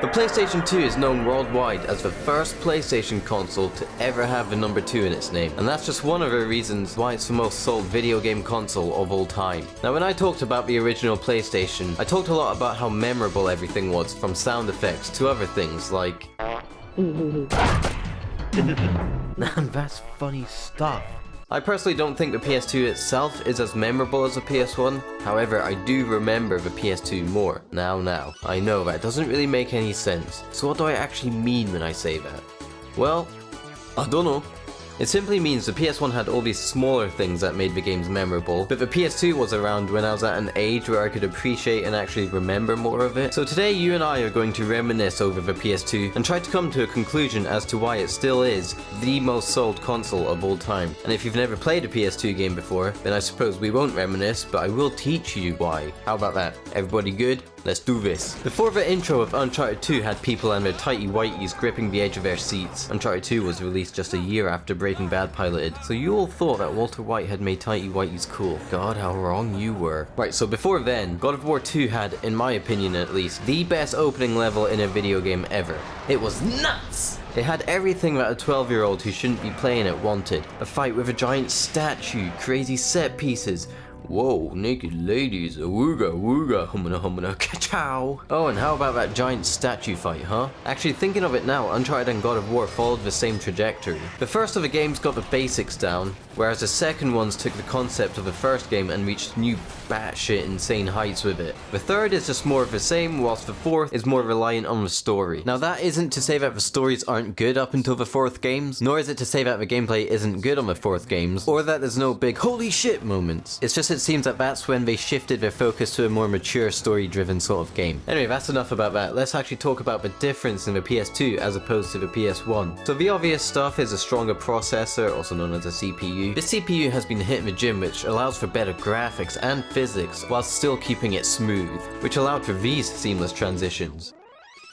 The PlayStation 2 is known worldwide as the first PlayStation console to ever have the number 2 in its name, and that's just one of the reasons why it's the most sold video game console of all time. Now when I talked about the original PlayStation, I talked a lot about how memorable everything was, from sound effects to other things like... Man, that's funny stuff. I personally don't think the PS2 itself is as memorable as the PS1, however I do remember the PS2 more. Now, I know that doesn't really make any sense, so what do I actually mean when I say that? Well, I don't know. It simply means the PS1 had all these smaller things that made the games memorable, but the PS2 was around when I was at an age where I could appreciate and actually remember more of it. So today you and I are going to reminisce over the PS2 and try to come to a conclusion as to why it still is the most sold console of all time. And if you've never played a PS2 game before, then I suppose we won't reminisce, but I will teach you why. How about that? Everybody good? Let's do this. Before the intro of Uncharted 2 had people and their tighty whities gripping the edge of their seats, Uncharted 2 was released just a year after Breaking Bad piloted, so you all thought that Walter White had made tighty whities cool. God, how wrong you were. Right, so before then, God of War 2 had, in my opinion at least, the best opening level in a video game ever. It was nuts! It had everything that a 12-year-old who shouldn't be playing it wanted. A fight with a giant statue, crazy set pieces, whoa, naked ladies, awooga wooga, humana humana, ka-chow. Oh, and how about that giant statue fight, huh? Actually, thinking of it now, Uncharted and God of War followed the same trajectory. The first of the games got the basics down, whereas the second ones took the concept of the first game and reached new batshit insane heights with it. The third is just more of the same, whilst the fourth is more reliant on the story. Now that isn't to say that the stories aren't good up until the fourth games, nor is it to say that the gameplay isn't good on the fourth games, or that there's no big holy shit moments. It's just it seems that that's when they shifted their focus to a more mature story-driven sort of game. Anyway, that's enough about that. Let's actually talk about the difference in the PS2 as opposed to the PS1. So the obvious stuff is a stronger processor, also known as a CPU. The CPU has been hit in the gym, which allows for better graphics and physics, whilst still keeping it smooth, which allowed for these seamless transitions.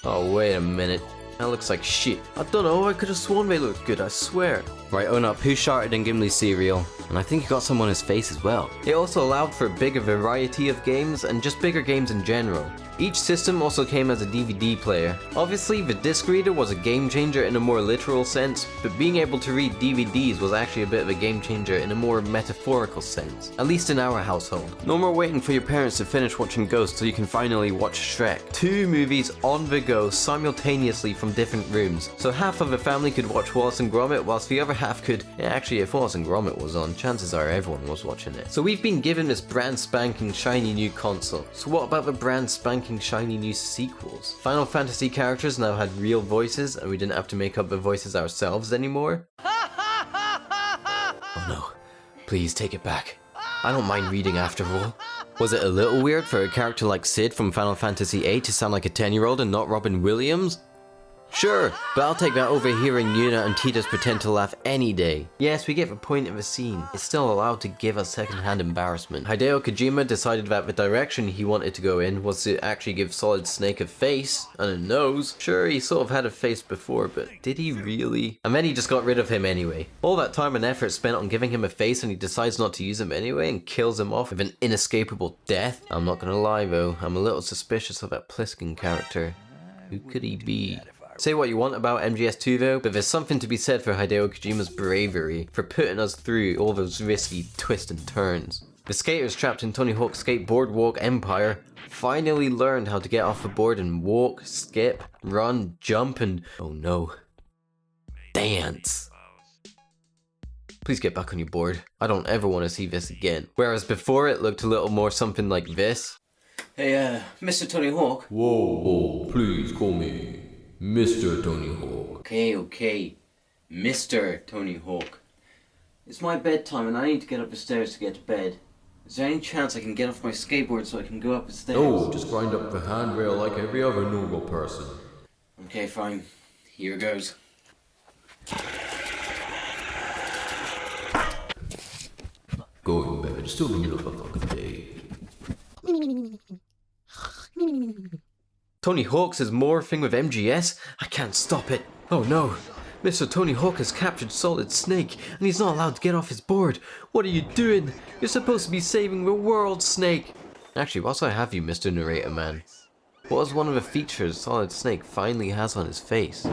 Oh, wait a minute. That looks like shit. I don't know, I could have sworn they looked good, I swear. Right, own up, who sharted in Gimli's cereal? And I think he got some on his face as well. It also allowed for a bigger variety of games, and just bigger games in general. Each system also came as a DVD player. Obviously, the disc reader was a game changer in a more literal sense, but being able to read DVDs was actually a bit of a game changer in a more metaphorical sense. At least in our household. No more waiting for your parents to finish watching Ghost so you can finally watch Shrek. 2 movies on the go simultaneously from different rooms. So half of the family could watch Wallace and Gromit, whilst the other half could... Yeah, actually, if Wallace and Gromit was on, chances are everyone was watching it. So we've been given this brand spanking shiny new console. So what about the brand spanking shiny new sequels? Final Fantasy characters now had real voices, and we didn't have to make up the voices ourselves anymore. Oh no, please take it back. I don't mind reading after all. Was it a little weird for a character like Sid from Final Fantasy VIII to sound like a 10-year-old and not Robin Williams? Sure, but I'll take that over hearing Yuna and Titus pretend to laugh any day. Yes, we get the point of the scene. It's still allowed to give us second-hand embarrassment. Hideo Kojima decided that the direction he wanted to go in was to actually give Solid Snake a face and a nose. Sure, he sort of had a face before, but did he really? And then he just got rid of him anyway. All that time and effort spent on giving him a face and he decides not to use him anyway and kills him off with an inescapable death. I'm not gonna lie though, I'm a little suspicious of that Pliskin character. Who could he be? Say what you want about MGS2 though, but there's something to be said for Hideo Kojima's bravery, for putting us through all those risky twists and turns. The skaters trapped in Tony Hawk's Skateboard Walk Empire finally learned how to get off the board and walk, skip, run, jump, and oh no, dance. Please get back on your board. I don't ever want to see this again. Whereas before it looked a little more something like this. Hey, Mr. Tony Hawk. Whoa, please call me Mr. Tony Hawk. Okay, Mr. Tony Hawk. It's my bedtime and I need to get up the stairs to get to bed. Is there any chance I can get off my skateboard so I can go up the stairs? No, just grind up the handrail like every other normal person. Okay, fine. Here goes. Go to bed, it's still the middle of a fucking day. Tony Hawk's is morphing with MGS? I can't stop it. Oh no. Mr. Tony Hawk has captured Solid Snake, and he's not allowed to get off his board. What are you doing? You're supposed to be saving the world, Snake. Actually, whilst I have you, Mr. Narrator Man, What is one of the features Solid Snake finally has on his face?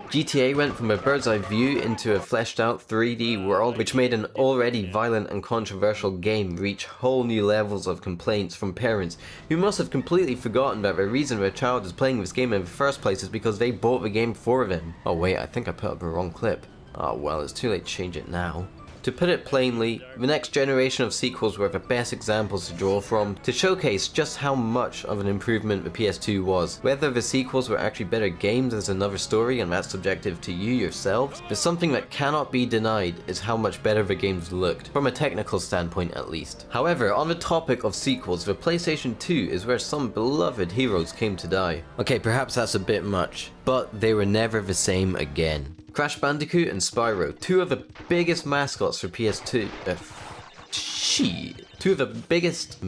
GTA went from a bird's eye view into a fleshed out 3D world, which made an already violent and controversial game reach whole new levels of complaints from parents who must have completely forgotten that the reason their child is playing this game in the first place is because they bought the game for them. Oh wait, I think I put up the wrong clip. Oh well, it's too late to change it now. To put it plainly, the next generation of sequels were the best examples to draw from to showcase just how much of an improvement the PS2 was. Whether the sequels were actually better games is another story, and that's subjective to you yourselves, but something that cannot be denied is how much better the games looked, from a technical standpoint at least. However, on the topic of sequels, the PlayStation 2 is where some beloved heroes came to die. Okay, perhaps that's a bit much, but they were never the same again. Crash Bandicoot and Spyro, two of the biggest mascots for PS2. Two of the biggest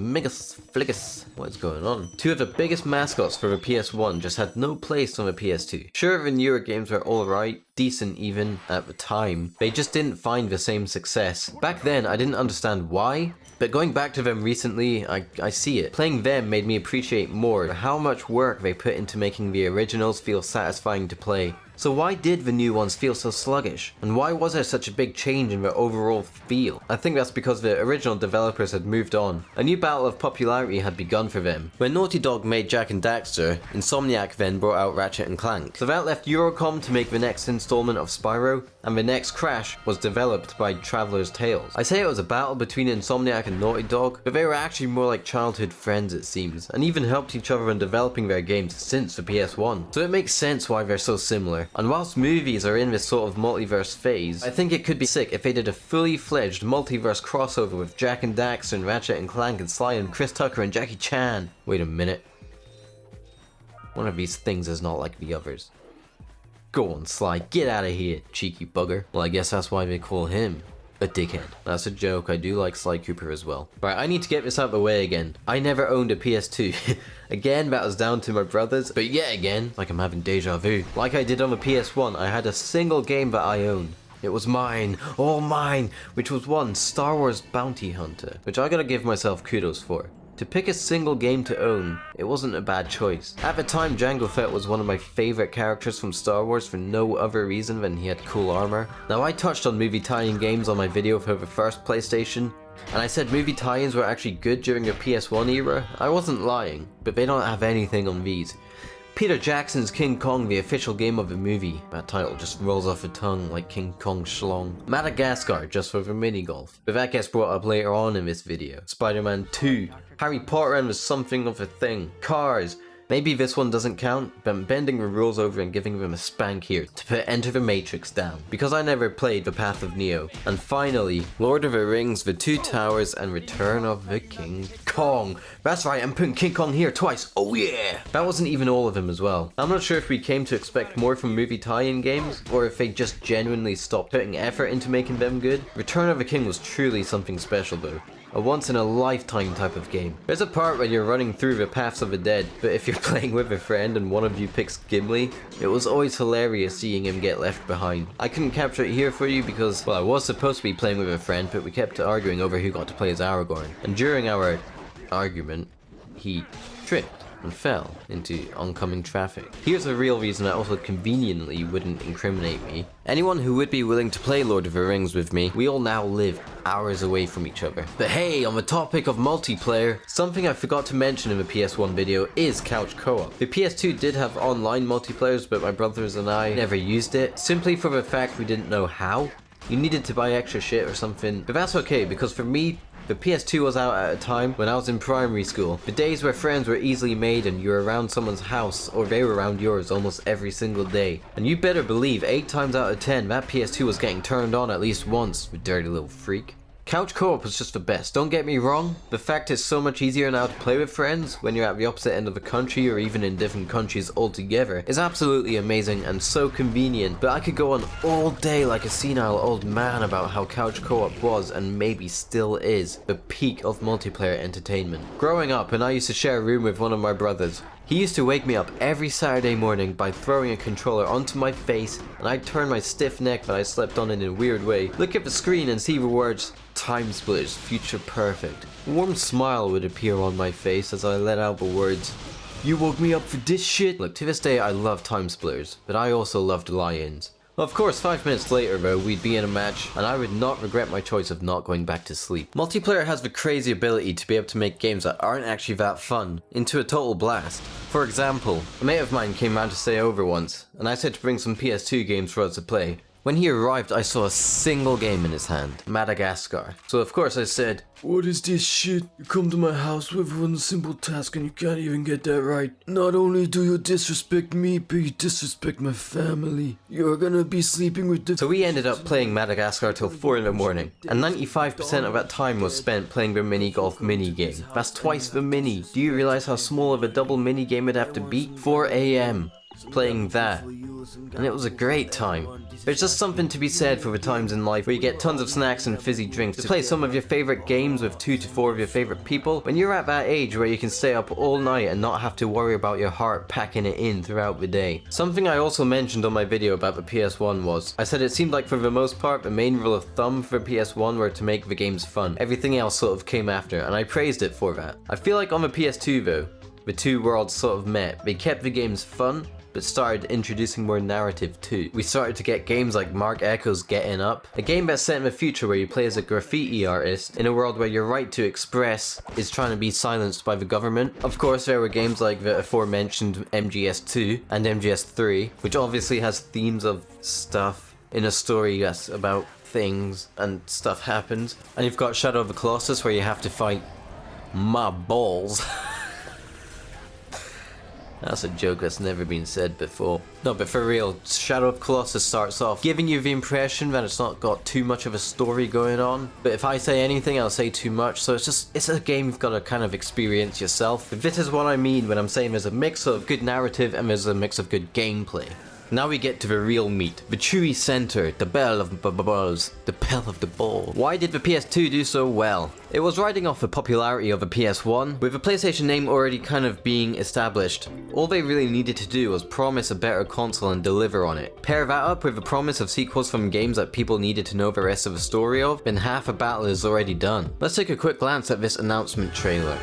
what is going on? Two of the biggest mascots for the PS1 just had no place on the PS2. Sure, the newer games were alright, decent even at the time. They just didn't find the same success. Back then, I didn't understand why, but going back to them recently, I see it. Playing them made me appreciate more how much work they put into making the originals feel satisfying to play. So why did the new ones feel so sluggish? And why was there such a big change in their overall feel? I think that's because the original developers had moved on. A new battle of popularity had begun for them. When Naughty Dog made Jak and Daxter, Insomniac then brought out Ratchet and Clank. So that left Eurocom to make the next installment of Spyro, and the next Crash was developed by Traveller's Tales. I say it was a battle between Insomniac and Naughty Dog, but they were actually more like childhood friends it seems, and even helped each other in developing their games since the PS1. So it makes sense why they're so similar. And whilst movies are in this sort of multiverse phase, I think it could be sick if they did a fully fledged multiverse crossover with Jak and Daxter and Ratchet and Clank and Sly and Chris Tucker and Jackie Chan. Wait a minute. One of these things is not like the others. Go on, Sly, get out of here, cheeky bugger. Well, I guess that's why they call him a dickhead. That's a joke, I do like Sly Cooper as well. Right, I need to get this out of the way again. I never owned a PS2. Again, that was down to my brothers, but yet again, like I'm having deja vu. Like I did on the PS1, I had a single game that I owned. It was mine, all mine, which was one Star Wars Bounty Hunter, which I gotta give myself kudos for. To pick a single game to own, it wasn't a bad choice. At the time, Jango Fett was one of my favorite characters from Star Wars for no other reason than he had cool armor. Now, I touched on movie tie-in games on my video for the first PlayStation, and I said movie tie-ins were actually good during the PS1 era. I wasn't lying, but they don't have anything on these. Peter Jackson's King Kong, the official game of the movie. That title just rolls off the tongue like King Kong Schlong. Madagascar, just for the mini-golf. But that gets brought up later on in this video. Spider-Man 2. Harry Potter and was something of a thing. Cars. Maybe this one doesn't count, but I'm bending the rules over and giving them a spank here to put Enter the Matrix down, because I never played The Path of Neo. And finally, Lord of the Rings, The Two Towers, and Return of the King Kong. That's right, I'm putting King Kong here twice, oh yeah! That wasn't even all of them as well. I'm not sure if we came to expect more from movie tie-in games, or if they just genuinely stopped putting effort into making them good. Return of the King was truly something special though. A once-in-a-lifetime type of game. There's a part where you're running through the paths of the dead, but if you're playing with a friend and one of you picks Gimli, it was always hilarious seeing him get left behind. I couldn't capture it here for you because, well, I was supposed to be playing with a friend, but we kept arguing over who got to play as Aragorn. And during our argument, he tripped and fell into oncoming traffic. Here's a real reason that also conveniently wouldn't incriminate me. Anyone who would be willing to play Lord of the Rings with me, we all now live hours away from each other. But hey, on the topic of multiplayer, something I forgot to mention in the PS1 video is couch co-op. The PS2 did have online multiplayers, but my brothers and I never used it, simply for the fact we didn't know how. You needed to buy extra shit or something, but that's okay because for me, the PS2 was out at a time when I was in primary school. The days where friends were easily made and you were around someone's house or they were around yours almost every single day. And you better believe 8 times out of 10 that PS2 was getting turned on at least once, you dirty little freak. Couch co-op was just the best, don't get me wrong. The fact it's so much easier now to play with friends when you're at the opposite end of the country or even in different countries altogether is absolutely amazing and so convenient. But I could go on all day like a senile old man about how couch co-op was and maybe still is the peak of multiplayer entertainment. Growing up, and I used to share a room with one of my brothers. He used to wake me up every Saturday morning by throwing a controller onto my face, and I'd turn my stiff neck that I slept on in a weird way, look at the screen and see the words Time Splitters, future perfect. A warm smile would appear on my face as I let out the words, "You woke me up for this shit?" Look, to this day I love Time Splitters, but I also loved Lions. Of course, 5 minutes later though, we'd be in a match, and I would not regret my choice of not going back to sleep. Multiplayer has the crazy ability to be able to make games that aren't actually that fun into a total blast. For example, a mate of mine came round to stay over once, and I said to bring some PS2 games for us to play. When he arrived, I saw a single game in his hand, Madagascar. So of course I said, "What is this shit? You come to my house with one simple task and you can't even get that right. Not only do you disrespect me, but you disrespect my family. You're gonna be sleeping with the..." So we ended up playing Madagascar till 4 in the morning, and 95% of that time was spent playing the mini golf mini game. That's twice the mini. Do you realize how small of a double mini game it'd have to be? 4 AM. Playing that. And it was a great time. There's just something to be said for the times in life where you get tons of snacks and fizzy drinks to play some of your favorite games with 2 to 4 of your favorite people. When you're at that age where you can stay up all night and not have to worry about your heart packing it in throughout the day. Something I also mentioned on my video about the PS1 was, I said it seemed like for the most part the main rule of thumb for PS1 were to make the games fun. Everything else sort of came after, and I praised it for that. I feel like on the PS2 though, the two worlds sort of met. They kept the games fun, but started introducing more narrative too. We started to get games like Mark Echo's Getting Up, a game that's set in the future where you play as a graffiti artist in a world where your right to express is trying to be silenced by the government. Of course, there were games like the aforementioned MGS2 and MGS3, which obviously has themes of stuff in a story that's about things and stuff happens. And you've got Shadow of the Colossus where you have to fight my balls. That's a joke that's never been said before. No, but for real, Shadow of Colossus starts off giving you the impression that it's not got too much of a story going on. But if I say anything, I'll say too much, so it's a game you've got to kind of experience yourself. But this is what I mean when I'm saying there's a mix of good narrative and there's a mix of good gameplay. Now we get to the real meat. The chewy center, the bell of the balls, the bell of the ball. Why did the PS2 do so well? It was riding off the popularity of the PS1, with the PlayStation name already kind of being established. All they really needed to do was promise a better console and deliver on it. Pair that up with the promise of sequels from games that people needed to know the rest of the story of, then half the battle is already done. Let's take a quick glance at this announcement trailer.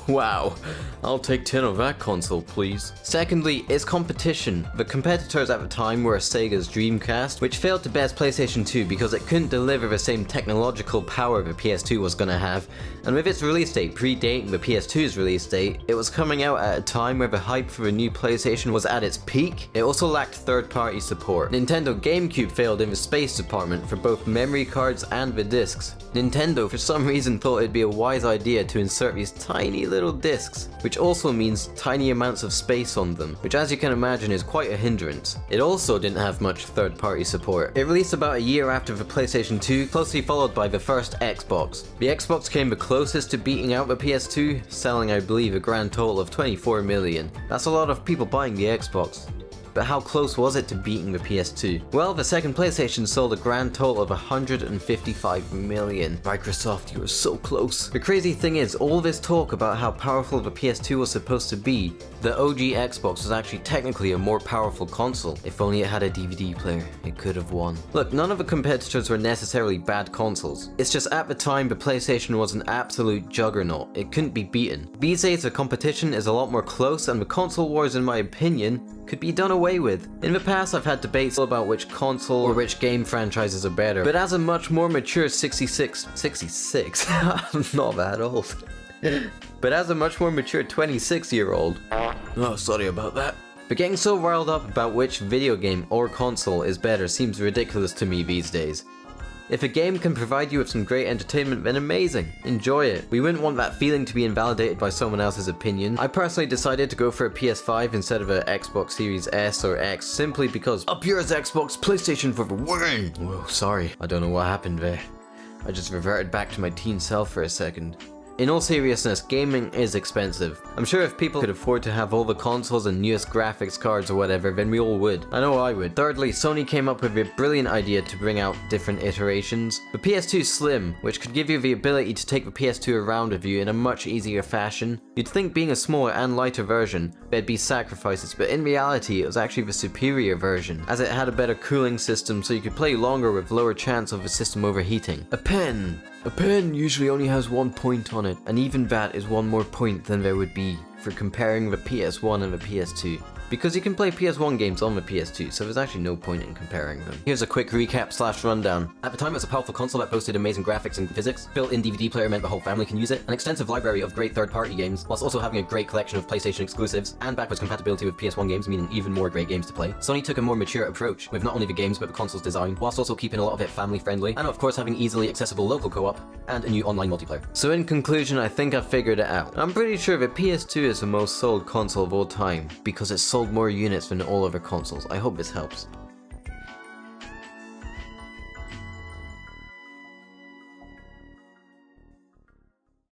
Wow, I'll take 10 of that console, please. Secondly, its competition. The competitors at the time were Sega's Dreamcast, which failed to best PlayStation 2 because it couldn't deliver the same technological power the PS2 was gonna have, and with its release date predating the PS2's release date, it was coming out at a time where the hype for the new PlayStation was at its peak. It also lacked third-party support. Nintendo GameCube failed in the space department for both memory cards and the discs. Nintendo for some reason thought it'd be a wise idea to insert these tiny little discs, which also means tiny amounts of space on them, which as you can imagine is quite a hindrance. It also didn't have much third-party support. It released about a year after the PlayStation 2, closely followed by the first Xbox. The Xbox came the closest to beating out the PS2, selling I believe a grand total of 24 million. That's a lot of people buying the Xbox. But how close was it to beating the PS2? Well, the second PlayStation sold a grand total of 155 million. Microsoft, you were so close. The crazy thing is, all this talk about how powerful the PS2 was supposed to be, the OG Xbox was actually technically a more powerful console. If only it had a DVD player, it could have won. Look, none of the competitors were necessarily bad consoles. It's just at the time the PlayStation was an absolute juggernaut. It couldn't be beaten. These days the competition is a lot more close, and the console wars, in my opinion, could be done away with. In the past I've had debates about which console or which game franchises are better, but as a much more mature 66, I'm not that old. But as a much more mature 26-year-old, oh sorry about that. But getting so riled up about which video game or console is better seems ridiculous to me these days. If a game can provide you with some great entertainment, then amazing. Enjoy it. We wouldn't want that feeling to be invalidated by someone else's opinion. I personally decided to go for a PS5 instead of a Xbox Series S or X simply because up yours Xbox, PlayStation for the win! Whoa, sorry. I don't know what happened there. I just reverted back to my teen self for a second. In all seriousness, gaming is expensive. I'm sure if people could afford to have all the consoles and newest graphics cards or whatever, then we all would. I know I would. Thirdly, Sony came up with a brilliant idea to bring out different iterations. The PS2 Slim, which could give you the ability to take the PS2 around with you in a much easier fashion. You'd think being a smaller and lighter version, there'd be sacrifices, but in reality it was actually the superior version, as it had a better cooling system so you could play longer with lower chance of the system overheating. A pen! A pen usually only has 1 point on it, and even that is 1 more point than there would be for comparing the PS1 and the PS2. Because you can play PS1 games on the PS2, so there's actually no point in comparing them. Here's a quick recap / rundown. At the time it was a powerful console that boasted amazing graphics and physics, built-in DVD player meant the whole family can use it, an extensive library of great third-party games, whilst also having a great collection of PlayStation exclusives, and backwards compatibility with PS1 games, meaning even more great games to play. Sony took a more mature approach, with not only the games but the console's design, whilst also keeping a lot of it family-friendly, and of course having easily accessible local co-op, and a new online multiplayer. So in conclusion, I think I've figured it out. I'm pretty sure the PS2 is the most sold console of all time, because it sold more units than all other consoles. I hope this helps.